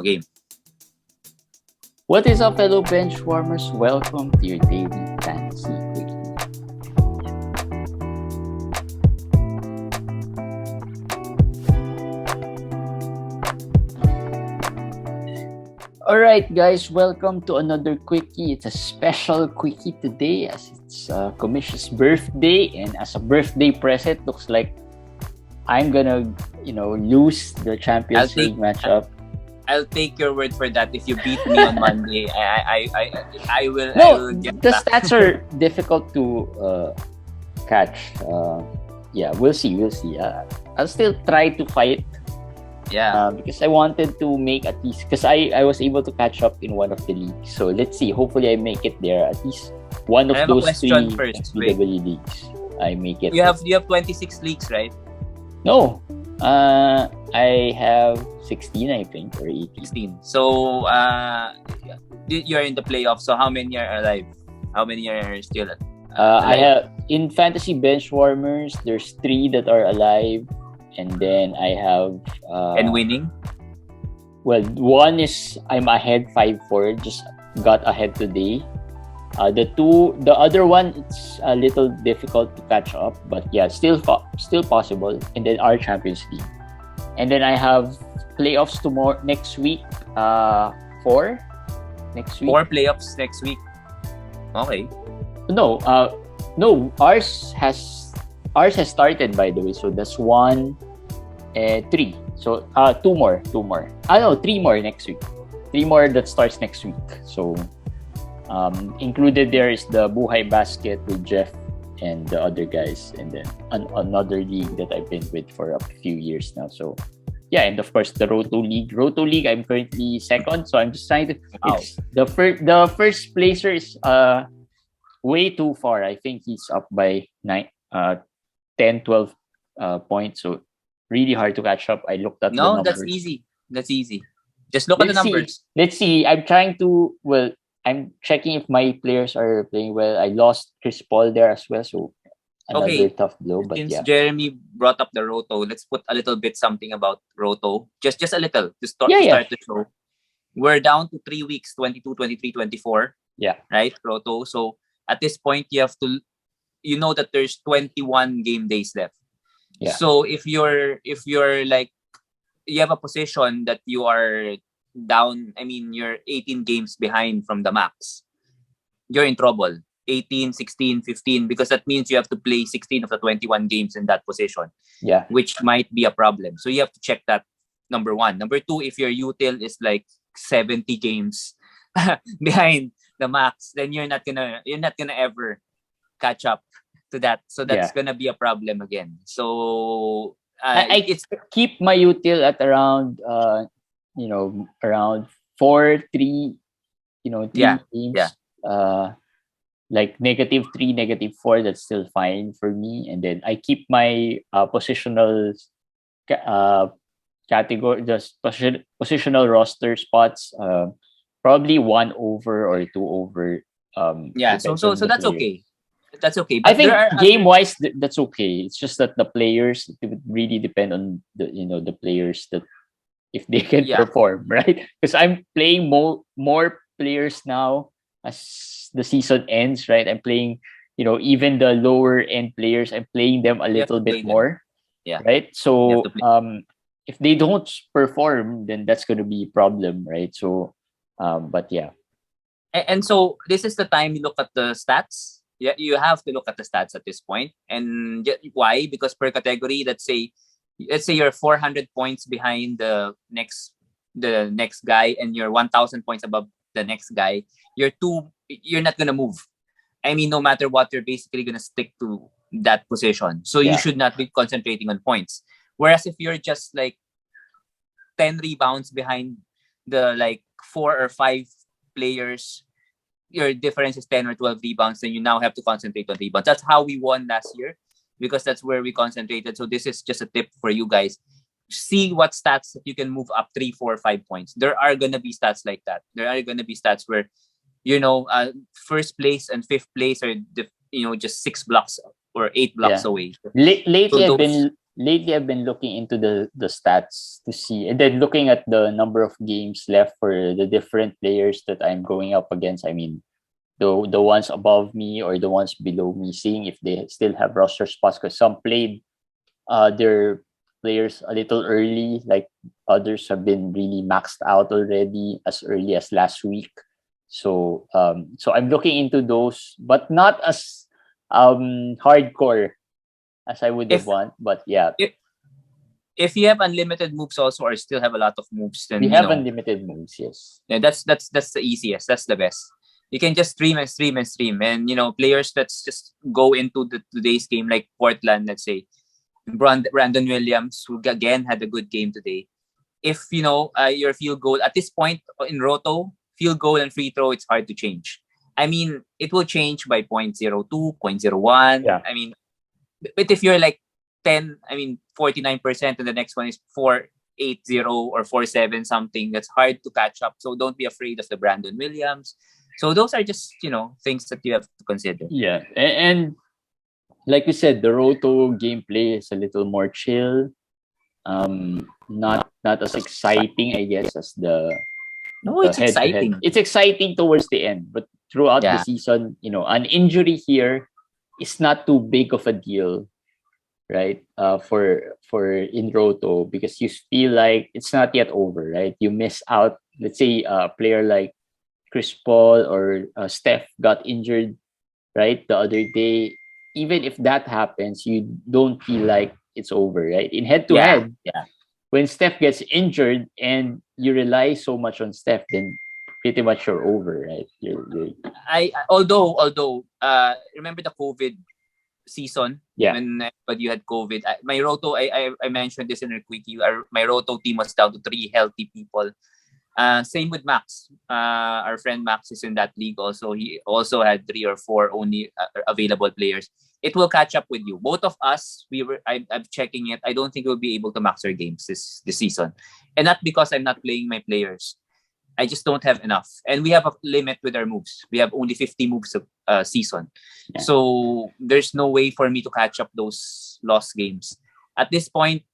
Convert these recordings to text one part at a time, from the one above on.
Game. What is up, fellow bench warmers? Welcome to your daily fantasy quickie. Alright, guys, welcome to another quickie. It's a special quickie today as it's Commission's birthday, and as a birthday present, looks like I'm gonna, lose the Champions League matchup. I'll take your word for that. If you beat me on Monday, I will. No, I will get the back. stats are difficult to catch. Yeah, we'll see. I'll still try to fight. Yeah. Because I wanted to make at least, because I was able to catch up in one of the leagues. So let's see. Hopefully, I make it there. At least one of I have a those question three first, SBW leagues. I make it. You have 26 leagues, right? No. I have 16, I think, or 18. 16. So you're in the playoffs. So how many are alive? How many are still alive? I have in fantasy bench warmers. There's 3 that are alive, and then I have and winning. Well, one is I'm ahead 5-4. Just got ahead today. The other one, it's a little difficult to catch up, but yeah, still possible. And then our Champions League, and then I have playoffs next week. 4 next week. 4 playoffs next week. Okay. No, ours has started, by the way. So that's 1, 3. So 2 more. 3 more next week. 3 more that starts next week. So included there is the Buhay Basket with Jeff and the other guys, and then another league that I've been with for a few years now. So yeah, and of course the Roto League. I'm currently second, so I'm just trying to. Wow. The first placer is way too far. I think he's up by 10, 12 points. So really hard to catch up. I looked at the numbers. That's easy. Just look at the numbers. Let's see. I'm checking if my players are playing well. I lost Chris Paul there as well, so another tough blow. But Since yeah, Jeremy brought up the Roto, let's put a little bit something about Roto. Just a little to start the show. We're down to 3 weeks, 22, 23, 24. Yeah. Right, Roto. So at this point, you have to, that there's 21 game days left. Yeah. So if you're like, you have a position that you are down, you're 18 games behind from the max, you're in trouble. 18, 16, 15, because that means you have to play 16 of the 21 games in that position. Yeah. Which might be a problem. So you have to check that, number 1. Number 2, if your util is like 70 games behind the max, then you're not gonna ever catch up to that. So that's gonna be a problem again. So I keep my util at around around 4-3, 3 games. Yeah. Like -3, -4, that's still fine for me. And then I keep my positional category, just positional roster spots, probably 1 over or 2 over. So that's okay. That's okay. But I think game wise, that's okay. It's just that the players, it would really depend on the players, that if they can perform, right? Because I'm playing more players now as the season ends, right? I'm playing, even the lower end players, I'm playing them a little bit more. Yeah. Right? So if they don't perform, then that's going to be a problem, right? So but yeah. And so this is the time you look at the stats. Yeah, you have to look at the stats at this point. And why? Because per category, let's say you're 400 points behind the next guy, and you're 1,000 points above the next guy. You're not gonna move. No matter what, you're basically gonna stick to that position. So you should not be concentrating on points. Whereas if you're just like 10 rebounds behind the like 4 or 5 players, your difference is 10 or 12 rebounds, then you now have to concentrate on rebounds. That's how we won last year, because that's where we concentrated. So this is just a tip for you guys. See what stats that you can move up 3, 4, 5 points. There are gonna be stats like that. There are gonna be stats where first place and 5th place are just 6 blocks or 8 blocks away. Lately, So I've been lately I've been looking into the stats to see, and then looking at the number of games left for the different players that I'm going up against. I mean, the ones above me or the ones below me, seeing if they still have roster spots, because some played their players a little early, like others have been really maxed out already as early as last week. So I'm looking into those, but not as hardcore as I would have If want. But yeah, if if you have unlimited moves also, or still have a lot of moves, we then have unlimited moves, yes. yeah, that's the easiest. That's the best. You can just stream and stream and stream, and players that's just go into today's game, like Portland, let's say Brandon Williams, who again had a good game today. If your field goal at this point in Roto, field goal and free throw, it's hard to change. I mean, it will change by 0.02, 0.01. Yeah. I mean, but if you're like 10, I mean 49%, and the next one is 4.80 or 4.7 something, that's hard to catch up. So don't be afraid of the Brandon Williams. So those are just things that you have to consider. Yeah, and like we said, the Roto gameplay is a little more chill. Not as exciting, I guess, as the No, it's head-to-head. exciting. It's exciting towards the end, but throughout the Yeah. season, an injury here is not too big of a deal, right? For in Roto, because you feel like it's not yet over, right? You miss out. Let's say a player like Chris Paul or Steph got injured, right, the other day. Even if that happens, you don't feel like it's over, right? In head-to-head, Yeah. when Steph gets injured and you rely so much on Steph, then pretty much you're over, right? Although remember the COVID season, Yeah. when you had COVID, my Roto, I mentioned this in a quickie. My Roto team was down to 3 healthy people. Same with Max. Our friend Max is in that league also. He also had 3 or 4 only available players. It will catch up with you. Both of us, I'm checking it. I don't think we'll be able to max our games this season, and not because I'm not playing my players. I just don't have enough, and we have a limit with our moves. We have only 50 moves a season, so there's no way for me to catch up those lost games. At this point,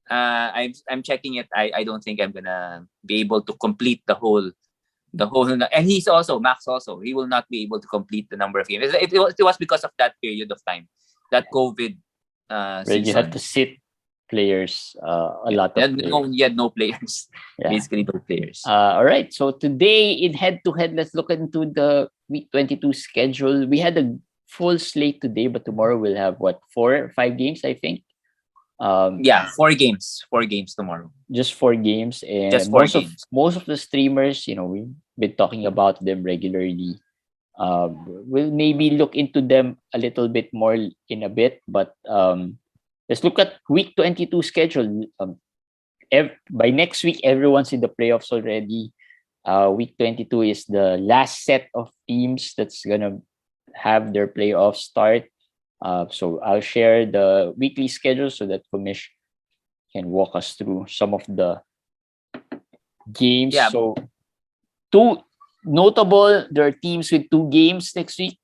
I'm checking it. I don't think I'm gonna be able to complete the whole. And he's also Max. Also, he will not be able to complete the number of games. It was because of that period of time, that COVID Where you had season. to sit players, a lot of players. You had no players. Yeah. Basically, no players. All right. So today in head-to-head, let's look into the week 22 schedule. We had a full slate today, but tomorrow we'll have 4 or 5 games, I think. 4 games. 4 games tomorrow. Just 4 games, and Just 4 games. Most of the streamers, we've been talking about them regularly. We'll maybe look into them a little bit more in a bit, but let's look at week 22 schedule. By next week, everyone's in the playoffs already. Week 22 is the last set of teams that's gonna have their playoffs start. So I'll share the weekly schedule so that Kumish can walk us through some of the games. Yeah. So two notable, there are teams with 2 games next week.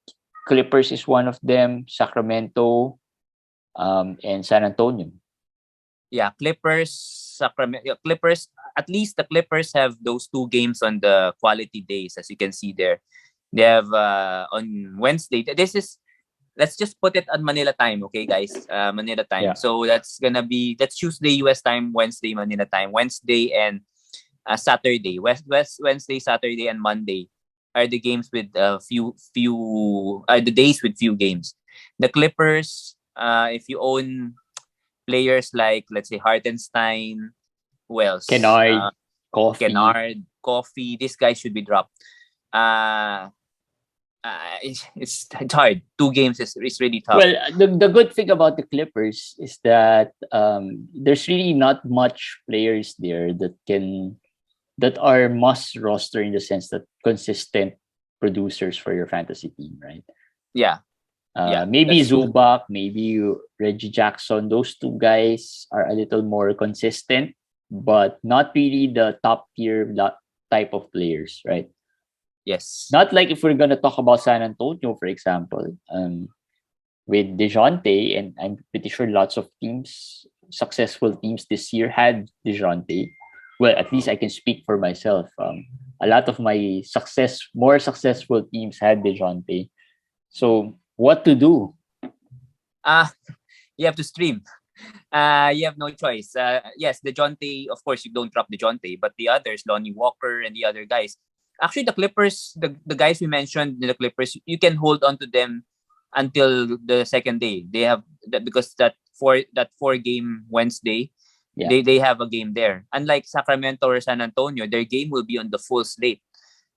Clippers is one of them, Sacramento, and San Antonio. Yeah, Clippers, Sacramento. Clippers, at least the Clippers have those 2 games on the quality days, as you can see there. They have on Wednesday. Let's just put it on Manila time, okay, guys? Manila time. Yeah. So that's Tuesday US time, Wednesday Manila time, Wednesday and Saturday. Wednesday, Saturday, and Monday are the games with the days with few games. The Clippers, if you own players like, let's say, Hartenstein, who else? Kennard, Coffee. This guy should be dropped. It's hard. 2 games is really tough. Well, the good thing about the Clippers is that there's really not much players there that are must roster, in the sense that consistent producers for your fantasy team, right? Yeah. Maybe Zubac, maybe Reggie Jackson. Those 2 guys are a little more consistent, but not really the top tier type of players, right? Yes. Not like if we're gonna talk about San Antonio, for example, with DeJounte, and I'm pretty sure lots of teams successful teams this year had DeJounte. Well, at least I can speak for myself. A lot of my more successful teams had DeJounte. So what to do? Uh, you have to stream. You have no choice. Yes, the Jonte, of course, you don't drop the Jonte, but the others, Lonnie Walker and the other guys. Actually, the Clippers, the guys we mentioned, the Clippers, you can hold on to them until the second day. They have that because that four game Wednesday, Yeah. they have a game there. Unlike Sacramento or San Antonio, their game will be on the full slate.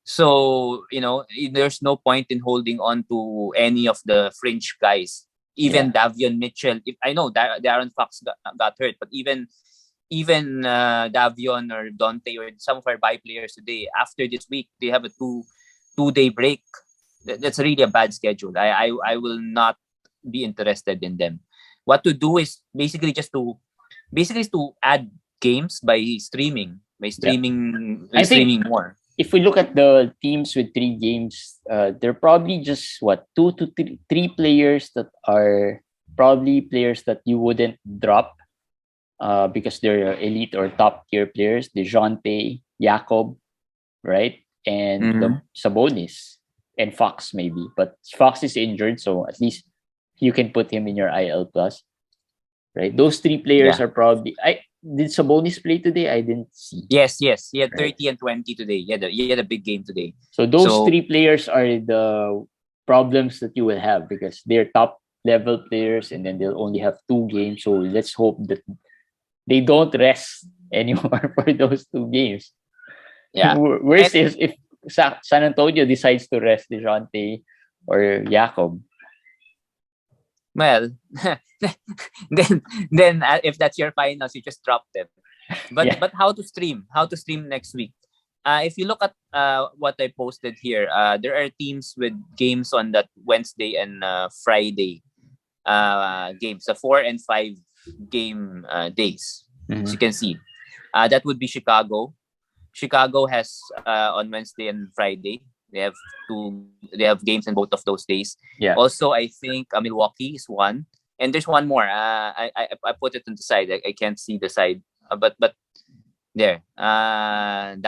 So, there's no point in holding on to any of the fringe guys. Even Davion Mitchell. If I know that Darren Fox got hurt, but even Davion or Dante or some of our bye players today, after this week, they have a two-day break. That's really a bad schedule. I will not be interested in them. What to do is basically to add games by streaming. I think Streaming more. if we look at the teams with 3 games, they're probably just 2 to 3 players that are probably players that you wouldn't drop because they're elite or top tier players. DeJounte, Jakob, right? And the Sabonis and Fox maybe. But Fox is injured, so at least you can put him in your IL plus. Right? Those 3 players are probably did Sabonis play today? I didn't see. Yes. He had 30 and 20 today. He had a big game today. So those 3 players are the problems that you will have because they're top level players and then they'll only have 2 games. So let's hope that they don't rest anymore for those 2 games. Yeah. Worst is if San Antonio decides to rest DeJounte or Jakob. Well, then if that's your finals, you just drop them. But how to stream? How to stream next week? If you look at what I posted here, there are teams with games on that Wednesday and Friday games, the 4 and 5 game days. As you can see, that would be Chicago. Chicago has on Wednesday and Friday. They have games in both of those days. Yeah. Also, I think Milwaukee is one, and there's one more. I put it on the side. I can't see the side, but there. Down.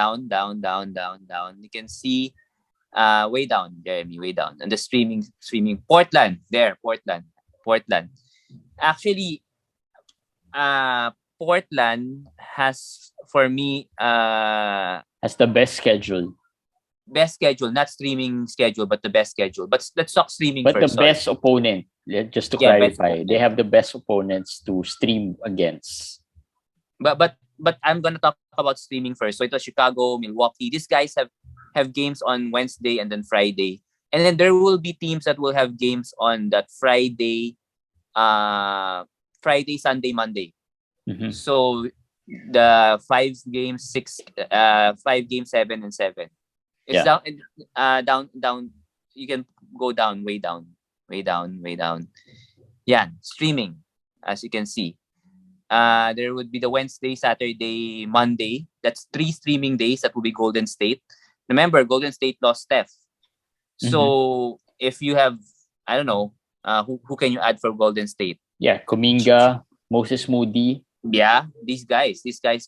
You can see way down, Jeremy, way down. And the streaming Portland. There, Portland. Actually, Portland has for me has the best schedule. Best schedule, not streaming schedule, but the best schedule. But let's talk streaming but first. But the best opponent, just to clarify, they have the best opponents to stream against. But I'm gonna talk about streaming first. So it was Chicago, Milwaukee. These guys have games on Wednesday and then Friday. And then there will be teams that will have games on that Friday, Sunday, Monday. Mm-hmm. So the 5 games, 7 and 7. It's down. You can go down, way down. Yeah, streaming, as you can see. There would be the Wednesday, Saturday, Monday. That's 3 streaming days. That will be Golden State. Remember, Golden State lost Steph. So if you have, I don't know, who can you add for Golden State? Yeah, Kuminga, Moses Moody. Yeah, these guys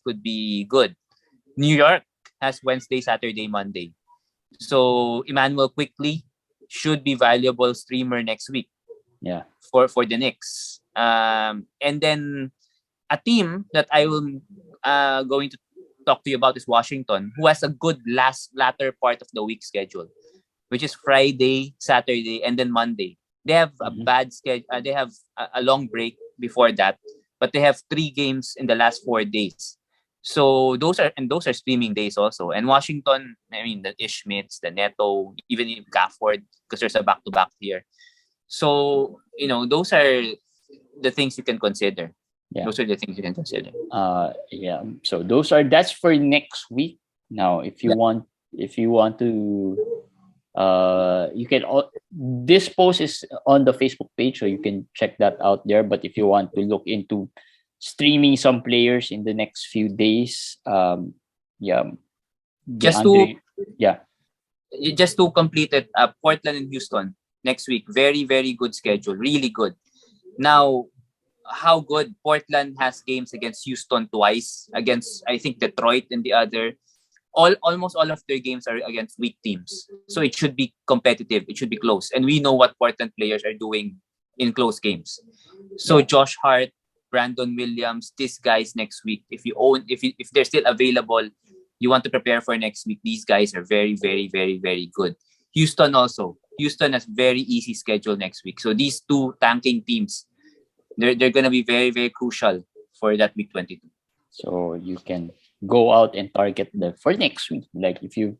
could be good. New York has Wednesday, Saturday, Monday. So Emmanuel Quickly should be valuable streamer next week. Yeah. For the Knicks. And then a team that I will going to talk to you about is Washington, who has a good latter part of the week schedule, which is Friday, Saturday, and then Monday. They have a bad schedule. They have a long break before that, but they have 3 games in the last 4 days. So those are streaming days also. And Washington, I mean, the Ishmits, the Neto, even Gafford, because there's a back-to-back here. So, those are the things you can consider. Yeah. Those are the things you can consider. Yeah. So that's for next week. Now, if you want to, you can. This post is on the Facebook page, so you can check that out there. But if you want to look into streaming some players in the next few days, just to complete it, Portland and Houston next week, very, very good schedule, really good. Now, how good Portland has games against Houston twice, against I think Detroit and the other. Almost all of their games are against weak teams. So it should be competitive. It should be close. And we know what Portland players are doing in close games. So Josh Hart, Brandon Williams, these guys next week, if they're still available, you want to prepare for next week. These guys are very, very, very, very good. Houston also. Houston has very easy schedule next week. So these two tanking teams, they're gonna be very, very crucial for that week 22. So you can go out and target them for next week. Like if your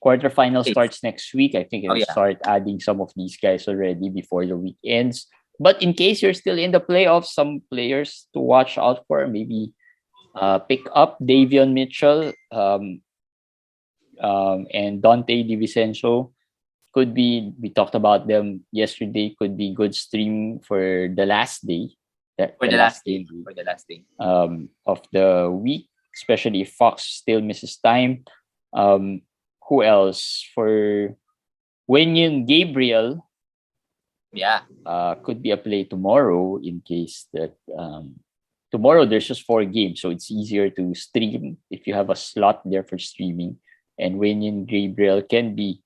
quarterfinal starts next week, I think you'll start adding some of these guys already before the week ends. But in case you're still in the playoffs, some players to watch out for, maybe pick up Davion Mitchell and Dante DiVincenzo. Could be, we talked about them yesterday, could be good stream for the last day. For the last day of the week, especially if Fox still misses time. Who else? For Wenyon Gabriel, could be a play tomorrow in case that tomorrow there's just 4 games, so it's easier to stream if you have a slot there for streaming. And Wenyon Gabriel can be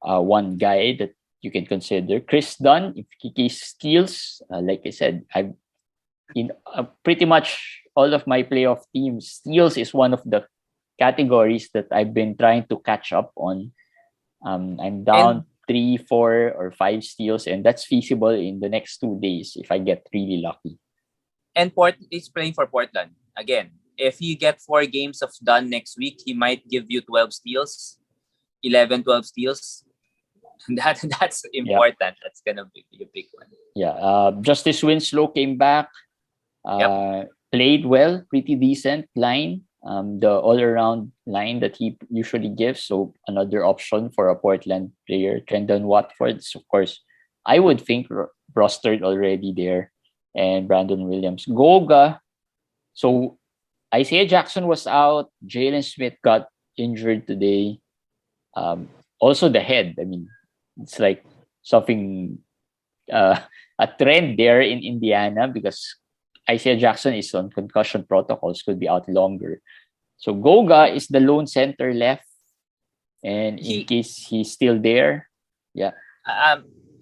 one guy that you can consider. Chris Dunn, if he steals, like I said, I've in pretty much all of my playoff teams, steals is one of the categories that I've been trying to catch up on. I'm down 3, 4, or 5 steals, and that's feasible in the next 2 days if I get really lucky. And Port is playing for Portland again. If you get 4 games of Dunn next week, he might give you 12 steals, 11, 12 steals. That's important. Yeah. That's gonna be a big one. Yeah. Justice Winslow came back. Played well, pretty decent line. The all-around line that he usually gives. So another option for a Portland player. Trendon Watford, of course, I would think rostered already there. And Brandon Williams. Goga. So Isaiah Jackson was out. Jalen Smith got injured today. Also the head. I mean, it's like something, a trend there in Indiana because Isaiah Jackson is on concussion protocols, could be out longer. So Goga is the lone center left. And in case he's still there,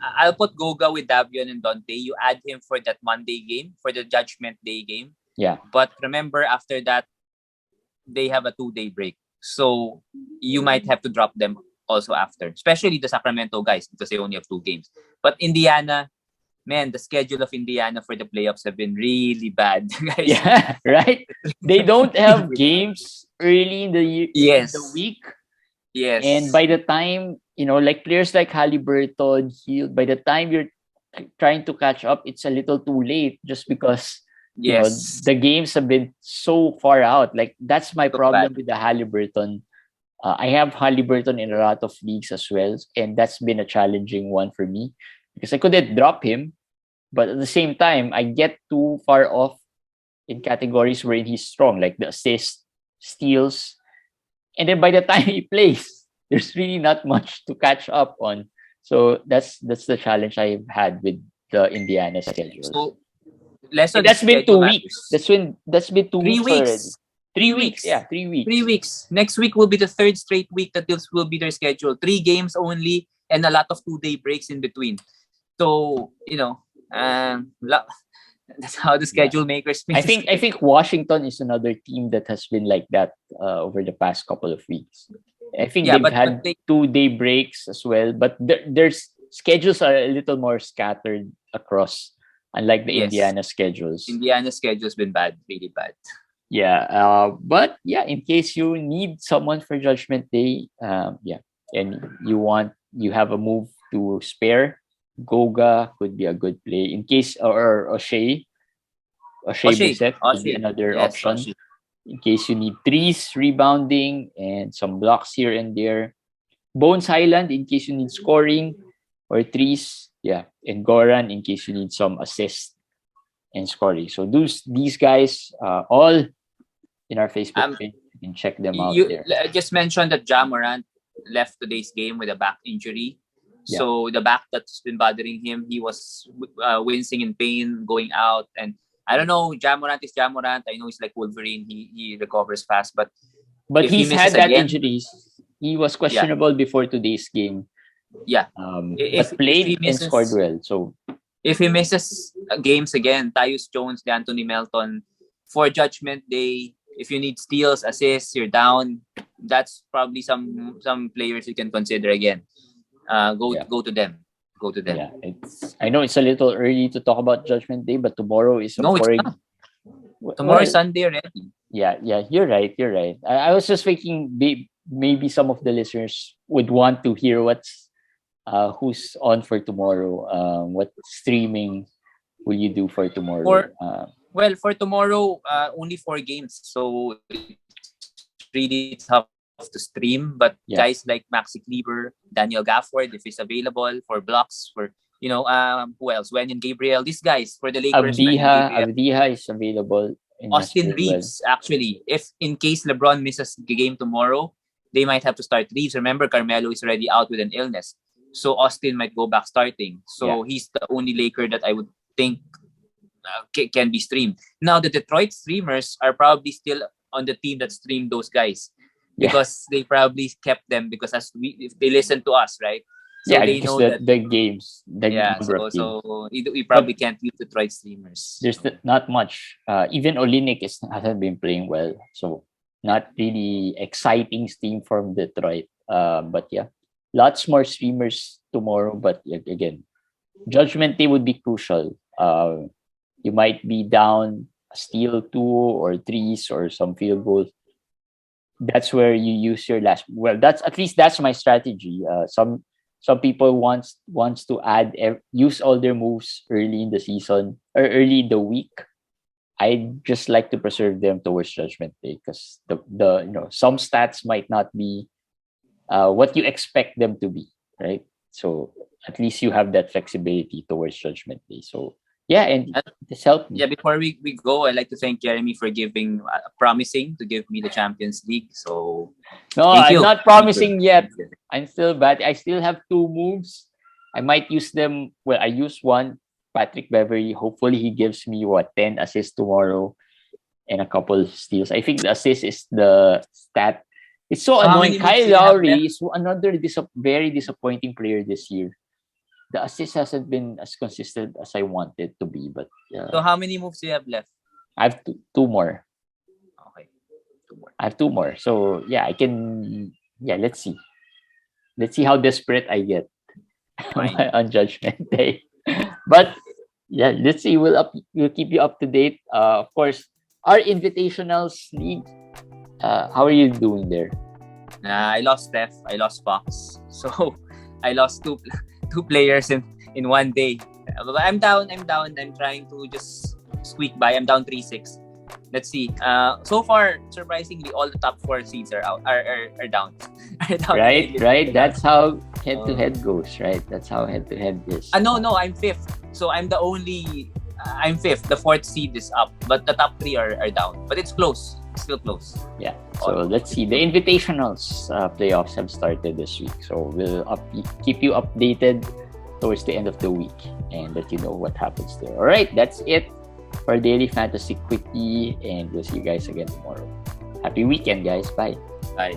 I'll put Goga with Davion and Dante. You add him for that Monday game, for the Judgment Day game. Yeah. But remember, after that, they have a 2-day break. So you might have to drop them also after, especially the Sacramento guys because they only have 2 games. But Indiana, man, the schedule of Indiana for the playoffs have been really bad, guys. Yeah, right? They don't have games early in the week. Yes. And by the time, like players like Haliburton, Hill, by the time you're trying to catch up, it's a little too late just because the games have been so far out. Like, that's my problem with the Haliburton. I have Haliburton in a lot of leagues as well, and that's been a challenging one for me because I couldn't drop him, but at the same time, I get too far off in categories wherein he's strong, like the assists, steals, and then by the time he plays, there's really not much to catch up on. So that's the challenge I've had with the Indiana schedule. So that's been 2 weeks. That's been 2 weeks already. 3 weeks. Yeah, 3 weeks. 3 weeks. Next week will be the 3rd straight week that this will be their schedule. 3 games only and a lot of 2-day breaks in between. So, that's how the schedule makers I think Washington is another team that has been like that over the past couple of weeks. I think they've had 2-day breaks as well, but their schedules are a little more scattered across, unlike the Indiana schedules. Indiana schedule's been bad, really bad. Yeah, but in case you need someone for Judgment Day, and you have a move to spare, Goga could be a good play. In case, or O'Shea Brissett could be another option. O'Shea. In case you need threes, rebounding, and some blocks here and there. Bones Highland, in case you need scoring, or threes, and Goran, in case you need some assists and scoring. So these guys, all in our Facebook page. You can check them out there. I just mentioned that Ja Morant left today's game with a back injury. Yeah. So the back that's been bothering him, he was wincing in pain going out. And I don't know, Jamorant is Jamorant. I know he's like Wolverine. He recovers fast, but if he he's misses had that again, injuries. He was questionable before today's game. yeah. But If he played and scored misses, well. So if he misses games again, Tyus Jones, Anthony Melton, for Judgment Day, if you need steals, assists, you're down. That's probably some players you can consider again. Go to them. Go to them. yeah, I know it's a little early to talk about Judgment Day, but tomorrow is No, it's not. Tomorrow is Sunday already. Yeah, you're right. I was just thinking maybe some of the listeners would want to hear who's on for tomorrow. What streaming will you do for tomorrow? For tomorrow, only 4 games, so it's really tough to stream. But guys like Maxi Kleber, Daniel Gafford, if he's available for blocks, for who else? Wenyan Gabriel, these guys for the Lakers. Avdiha is available. Austin Reeves, actually, if in case LeBron misses the game tomorrow, they might have to start Reeves. Remember, Carmelo is already out with an illness, so Austin might go back starting. So he's the only Laker that I would think can be streamed. Now, the Detroit streamers are probably still on the team that streamed those guys because they probably kept them because if they listen to us, right? So they know that the games. So we probably can't use Detroit streamers. There's not much. Even Olynyk hasn't been playing well, so not really exciting steam from Detroit. But lots more streamers tomorrow. But again, Judgment Day would be crucial. You might be down a steal 2 or 3s or some field goals. That's where you use your last. Well, that's my strategy. Some people wants to use all their moves early in the season or early in the week. I just like to preserve them towards Judgment Day because the some stats might not be what you expect them to be, right? So at least you have that flexibility towards Judgment Day. So and this helped me. Yeah, before we go, I'd like to thank Jeremy for promising to give me the Champions League. So no, I'm not promising yet. I'm still bad. I still have 2 moves. I might use them. Well, I use one, Patrick Beverley. Hopefully he gives me 10 assists tomorrow and a couple steals. I think the assist is the stat. It's so annoying. Kyle Lowry is another very disappointing player this year. The assist hasn't been as consistent as I wanted to be, but so how many moves do you have left? I have 2 more. Okay, 2 more. I have 2 more. So I can. Let's see. Let's see how desperate I get on Judgment Day. But let's see. We'll keep you up to date. Of course, our Invitationals League. How are you doing there? I lost Steph. I lost Fox. So I lost two players in one day. I'm down. I'm trying to just squeak by. I'm down 3-6. Let's see. So far, surprisingly, all the top 4 seeds are out. Are down. Right. That's how head-to-head goes. Right. That's how head-to-head is. No. I'm 5th. So I'm the only. I'm 5th. The 4th seed is up, but the top 3 are down. But it's close. Still close. Yeah. So let's see. The Invitationals playoffs have started this week. So we'll keep you updated towards the end of the week and let you know what happens there. All right. That's it for Daily Fantasy Quickie, and we'll see you guys again tomorrow. Happy weekend, guys. Bye. Bye.